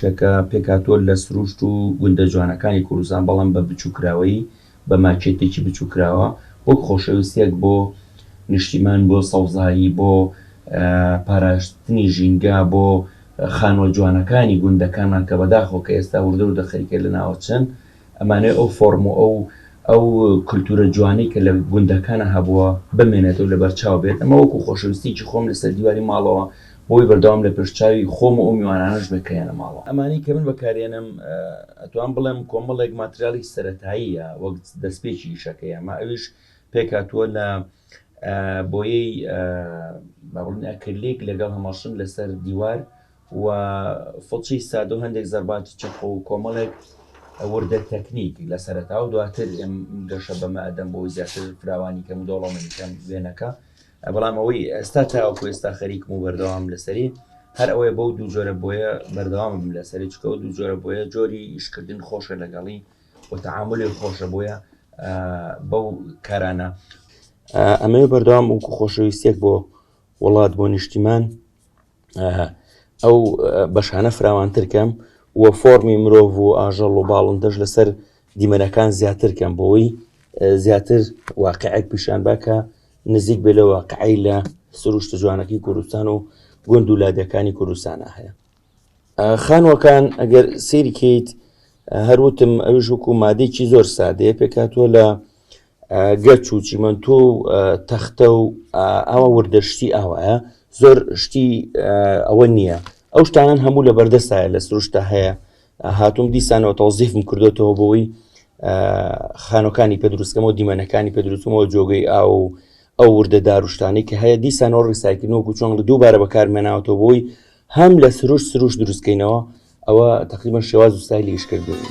شتێکە پێکهاتووە لە سروشت و گوندە جوانەکانی کوردستان، بەڵام بە بچووکراوەی بە ماچێتێکی بچووکراوە، وەک خۆشەویستیەک بۆ نیشتیمان، بۆ سەوزایی، بۆ پاراستنی ژینگە، بۆ خانوە جوانەکانی گوندەکانمان کە بەداخۆ کە ئێستا وردە و دەخەریکە لە ناوە چەند ئەمانەیە ئەو فۆرم و ئەو کولتورە جوانەی کە لە گوندەکانە هەبووە بمێنێتەوە لە بەرچاو بێت. ئەمە وەکو خۆشەویستیی خۆم لەسەر دیواری ماڵەوە بۆی بەردەوام لە پێشچاوی خۆم و ئەو میوانانەش بکەیەنە ماڵەوە. ئەمانەی کە من بەکارێنم ئەتوان بڵێم کۆمەڵێک ماتریالی سەرەتاییە وەک دەستپێکی ئیشەکەیە، ئەمە ئەویش پێکهاتووە لە بۆیەی باڵین ئەکرلێک لەگەڵ هەماشن لەسەر دیوار و فڵچی سادە و هەندێک زەرباتی چەق و کۆمەڵێک وردە تەکنیک لە سەرەتا و دواتر ئێم گەشە بەمە ئەدەم بۆ زیاتر فراوانی کەم و دەوڵەمەندیکەم وێنەکە. بەڵام ئەوەی ئێستا تاوەکو ئێستا خەریکم و بەردەوام لەسەری هەر ئەوەیە بەو دوو جۆرە بۆیە بەردەوامم لەسەری، چکە و دوو جۆرە بۆیە جۆری ئیشکردن خۆشە لەگەڵی و تەعاملی خۆشە بۆیە بەو کارانە. ئەمەیە بەردەوام وەکو خۆشەویستیەک بۆ وڵات، بۆ نیشتیمان ئەو بەشانە فراوانتر کەم و فۆرمی مرۆڤ و ئاژەڵ و باڵندەش لەسەر دیمەنەکان زیاتر کەم بۆەوەی زیاتر واقعێک پیشان باکە نزیک بێ لە واقعی لە سروشتە جوانەکەی کوردستان و گوند و لادەکانی کوردستانە هەیە. خانوەکان ئەگەر سەیری کەیت هەروتم ئەویش وەکو مادەیەکی زۆر سادەیە، پێکهاتووە لە گەچ و چیمەنتۆ و تەختە و ئەوە وردەشتی ئاوایە، زۆر شتی ئەوە نییە. ئەو شتانان هەموو لە بەردەستایە لە سروشتە هەیە. هاتووم دیسانەوە تەوزیفم کردوێتەوە بۆەوەی خانۆکانی پێدروستکەمەوە دیمەنەکانی پێدروستمەوە جۆگەی ئاو و ئەو وردە داروشتانی کە هەیە دیسانەوە ڕیسایکردنەوەکو چۆن لە دووبارە بەکارمێناوەتەوە بۆی هەم لە سروشت دروستکەینەوە. ئەوە تقریبا شێواز و ستایلی ئیشکردنی.